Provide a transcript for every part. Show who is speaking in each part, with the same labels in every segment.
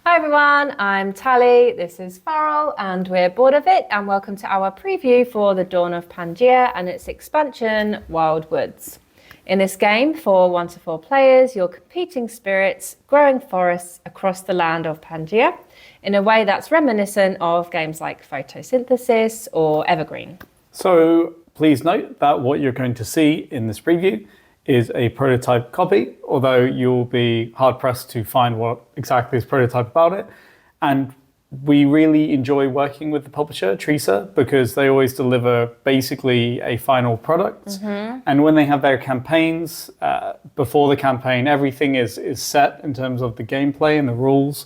Speaker 1: Hi everyone, I'm Tally, this is Farrell, and we're bored of it, and welcome to our preview for the Dawn of Pangaea and its expansion, Wild Woods. In this game, for 1 to 4 players, you're competing spirits growing forests across the land of Pangaea in a way that's reminiscent of games like Photosynthesis or Evergreen.
Speaker 2: So please note that what you're going to see in this preview is a prototype copy, although you'll be hard-pressed to find what exactly is prototype about it. And we really enjoy working with the publisher, Teresa, because they always deliver basically a final product. And when they have their campaigns, before the campaign, everything is set in terms of the gameplay and the rules.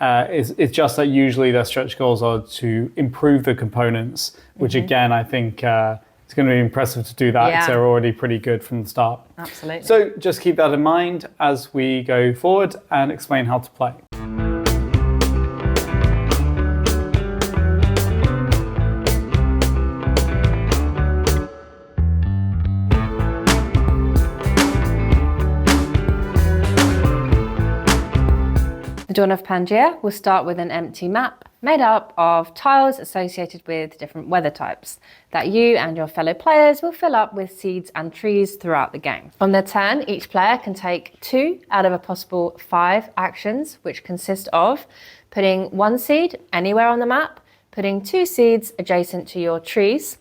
Speaker 2: It's just that usually their stretch goals are to improve the components, which again, I think it's going to be impressive to do that. They're already pretty good from the start.
Speaker 1: Absolutely.
Speaker 2: So just keep that in mind as we go forward and explain how to play.
Speaker 1: The Dawn of Pangaea will start with an empty map made up of tiles associated with different weather types that you and your fellow players will fill up with seeds and trees throughout the game. On their turn, each player can take 2 out of a possible 5 actions, which consist of putting 1 seed anywhere on the map, putting 2 seeds adjacent to your trees,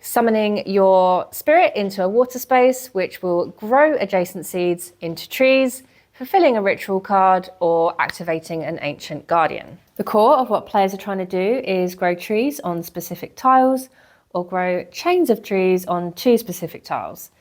Speaker 1: summoning your spirit into a water space, which will grow adjacent seeds into trees, fulfilling a ritual card, or activating an ancient guardian. The core of what players are trying to do is grow trees on specific tiles or grow chains of trees on 2 specific tiles.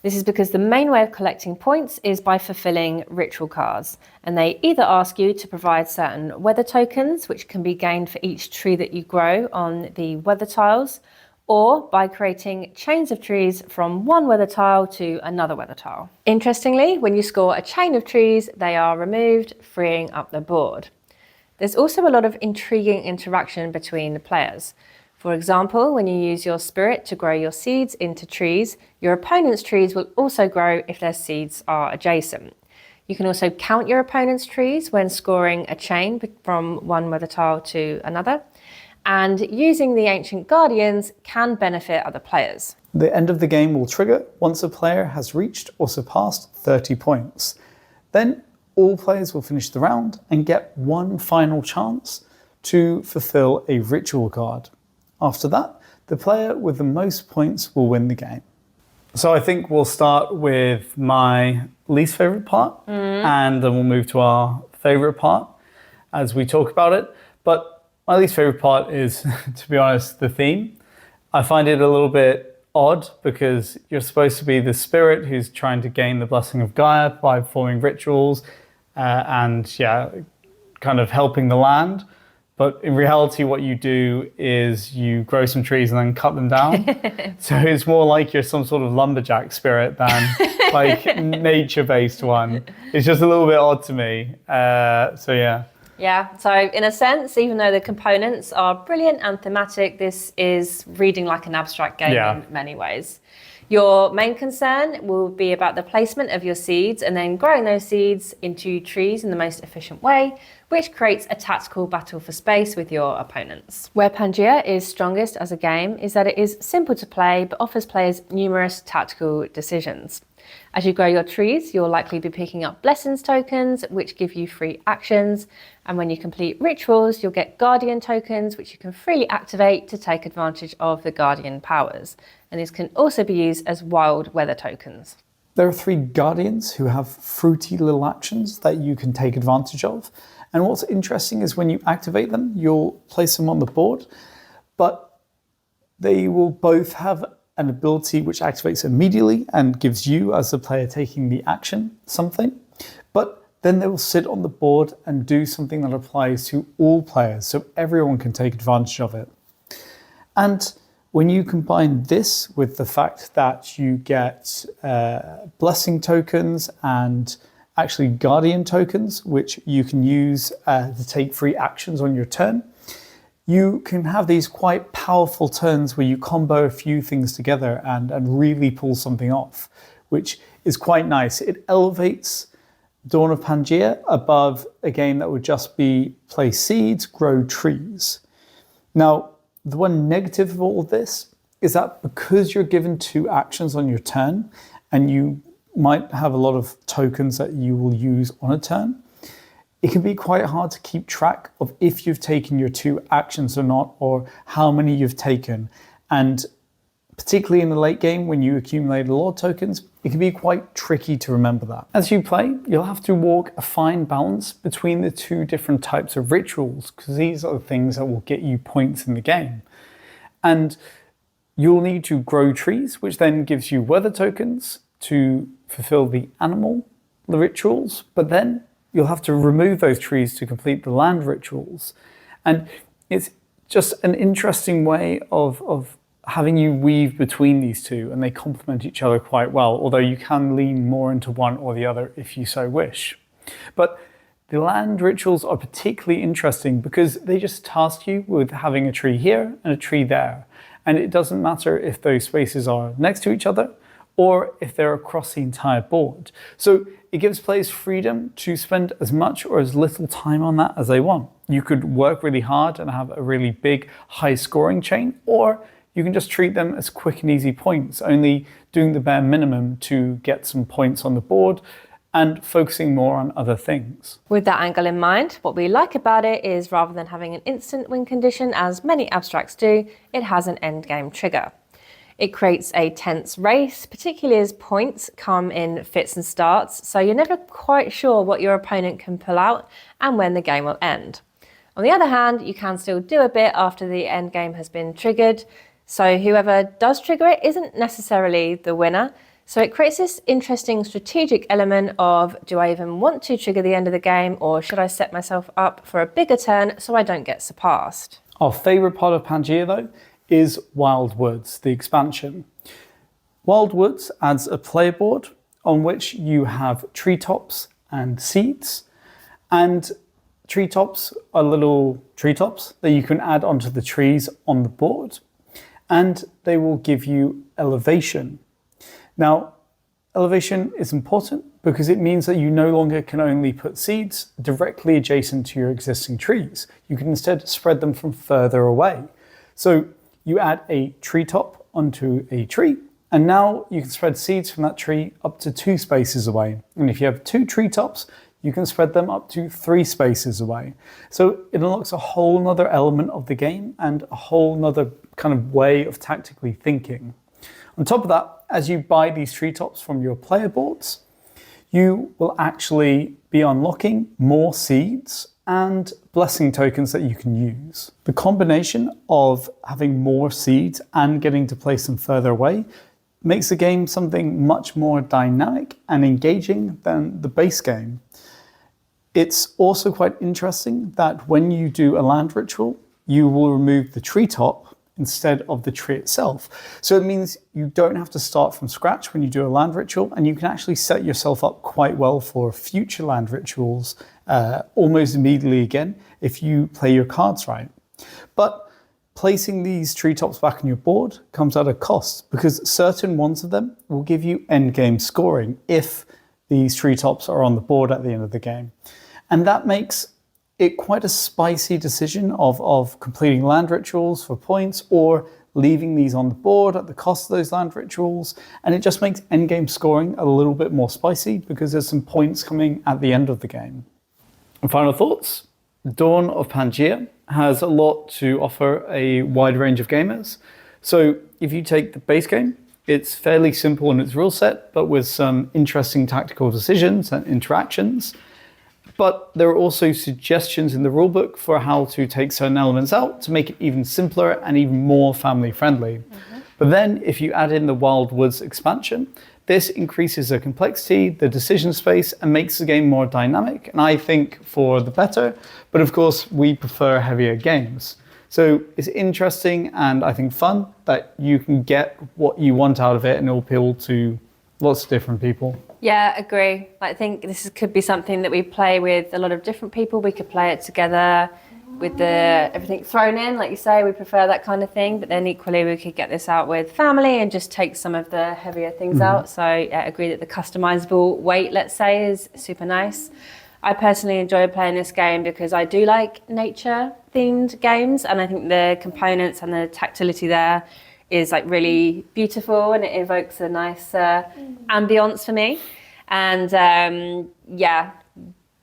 Speaker 1: This is because the main way of collecting points is by fulfilling ritual cards, and they either ask you to provide certain weather tokens, which can be gained for each tree that you grow on the weather tiles, or by creating chains of trees from one weather tile to another weather tile. Interestingly, when you score a chain of trees, they are removed, freeing up the board. There's also a lot of intriguing interaction between the players. For example, when you use your spirit to grow your seeds into trees, your opponent's trees will also grow if their seeds are adjacent. You can also count your opponent's trees when scoring a chain from one weather tile to another. And using the Ancient Guardians can benefit other players.
Speaker 2: The end of the game will trigger once a player has reached or surpassed 30 points. Then all players will finish the round and get one final chance to fulfill a ritual card. After that, the player with the most points will win the game. So I think we'll start with my least favorite part, and then we'll move to our favorite part as we talk about it. But my least favorite part is, to be honest, the theme. I find it a little bit odd because you're supposed to be the spirit who's trying to gain the blessing of Gaia by performing rituals and kind of helping the land. But in reality, what you do is you grow some trees and then cut them down. So it's more like you're some sort of lumberjack spirit than like nature-based one. It's just a little bit odd to me.
Speaker 1: Yeah, so in a sense, even though the components are brilliant and thematic, this is reading like an abstract game in many ways. Your main concern will be about the placement of your seeds and then growing those seeds into trees in the most efficient way, which creates a tactical battle for space with your opponents. Where Pangaea is strongest as a game is that it is simple to play but offers players numerous tactical decisions. As you grow your trees, you'll likely be picking up blessings tokens, which give you free actions. And when you complete rituals, you'll get guardian tokens, which you can freely activate to take advantage of the guardian powers. And these can also be used as wild weather tokens.
Speaker 2: There are 3 guardians who have fruity little actions that you can take advantage of. And what's interesting is when you activate them, you'll place them on the board, but they will both have an ability which activates immediately and gives you, as the player taking the action, something. But then they will sit on the board and do something that applies to all players, so everyone can take advantage of it. And when you combine this with the fact that you get blessing tokens and actually guardian tokens, which you can use to take free actions on your turn, you can have these quite powerful turns where you combo a few things together and really pull something off, which is quite nice. It elevates Dawn of Pangaea above a game that would just be place seeds, grow trees. Now, the one negative of all of this is that because you're given 2 actions on your turn, and you might have a lot of tokens that you will use on a turn, it can be quite hard to keep track of if you've taken your 2 actions or not, or how many you've taken. And particularly in the late game, when you accumulate a lot of tokens, it can be quite tricky to remember that. As you play, you'll have to walk a fine balance between the 2 different types of rituals, because these are the things that will get you points in the game. And you'll need to grow trees, which then gives you weather tokens to fulfill the rituals, but then you'll have to remove those trees to complete the land rituals. And it's just an interesting way of having you weave between these 2, and they complement each other quite well, although you can lean more into one or the other if you so wish. But the land rituals are particularly interesting because they just task you with having a tree here and a tree there. And it doesn't matter if those spaces are next to each other or if they're across the entire board. So it gives players freedom to spend as much or as little time on that as they want. You could work really hard and have a really big, high scoring chain, or you can just treat them as quick and easy points, only doing the bare minimum to get some points on the board and focusing more on other things.
Speaker 1: With that angle in mind, what we like about it is rather than having an instant win condition, as many abstracts do, it has an endgame trigger. It creates a tense race, particularly as points come in fits and starts, so you're never quite sure what your opponent can pull out and when the game will end. On the other hand, you can still do a bit after the end game has been triggered, so whoever does trigger it isn't necessarily the winner. So it creates this interesting strategic element of, do I even want to trigger the end of the game, or should I set myself up for a bigger turn so I don't get surpassed?
Speaker 2: Our favourite part of Pangaea, though, is Wild Woods, the expansion. Wild Woods adds a player board on which you have treetops and seeds, and treetops are little treetops that you can add onto the trees on the board, and they will give you elevation. Now, elevation is important because it means that you no longer can only put seeds directly adjacent to your existing trees. You can instead spread them from further away. So you add a treetop onto a tree, and now you can spread seeds from that tree up to 2 spaces away. And if you have 2 treetops, you can spread them up to 3 spaces away. So it unlocks a whole nother element of the game and a whole nother kind of way of tactically thinking. On top of that, as you buy these treetops from your player boards, you will actually be unlocking more seeds and blessing tokens that you can use. The combination of having more seeds and getting to place them further away makes the game something much more dynamic and engaging than the base game. It's also quite interesting that when you do a land ritual, you will remove the treetop instead of the tree itself. So it means you don't have to start from scratch when you do a land ritual, and you can actually set yourself up quite well for future land rituals almost immediately again if you play your cards right. But placing these treetops back on your board comes at a cost, because certain ones of them will give you endgame scoring if these treetops are on the board at the end of the game. And that makes it quite a spicy decision of completing land rituals for points or leaving these on the board at the cost of those land rituals. And it just makes endgame scoring a little bit more spicy because there's some points coming at the end of the game. And final thoughts. Dawn of Pangaea has a lot to offer a wide range of gamers. So if you take the base game, it's fairly simple in its rule set, but with some interesting tactical decisions and interactions. But there are also suggestions in the rulebook for how to take certain elements out to make it even simpler and even more family friendly. But then if you add in the Wild Woods expansion, this increases the complexity, the decision space, and makes the game more dynamic, and I think for the better. But of course, we prefer heavier games. So it's interesting and I think fun that you can get what you want out of it, and it'll appeal to lots of different people.
Speaker 1: Yeah, agree. I think this could be something that we play with a lot of different people. We could play it together with the everything thrown in, like you say, we prefer that kind of thing. But then equally, we could get this out with family and just take some of the heavier things out. So I agree that the customizable weight, let's say, is super nice. I personally enjoy playing this game because I do like nature-themed games, and I think the components and the tactility there is like really beautiful, and it evokes a nice ambience for me. And yeah,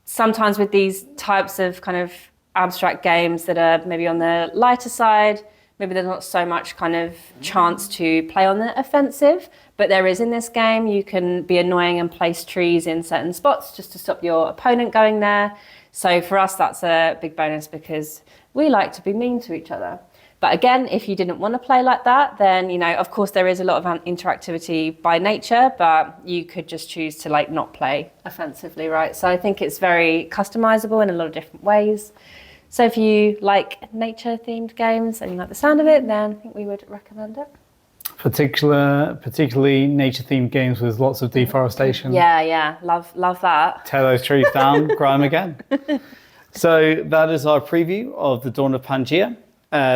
Speaker 1: sometimes with these types of kind of abstract games that are maybe on the lighter side, maybe there's not so much kind of chance to play on the offensive, but there is in this game. You can be annoying and place trees in certain spots just to stop your opponent going there. So for us, that's a big bonus because we like to be mean to each other. But again, if you didn't want to play like that, then, you know, of course there is a lot of interactivity by nature, but you could just choose to like not play offensively, right? So I think it's very customizable in a lot of different ways. So if you like nature-themed games and you like the sound of it, then I think we would recommend it.
Speaker 2: Particularly nature-themed games with lots of deforestation.
Speaker 1: Yeah, love that.
Speaker 2: Tear those trees down, grow them again. So that is our preview of the Dawn of Pangaea.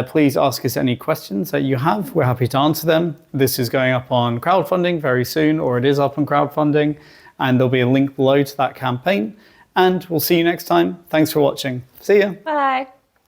Speaker 2: Please ask us any questions that you have. We're happy to answer them. This is going up on crowdfunding very soon, or it is up on crowdfunding, and there'll be a link below to that campaign. And we'll see you next time. Thanks for watching. See ya.
Speaker 1: Bye.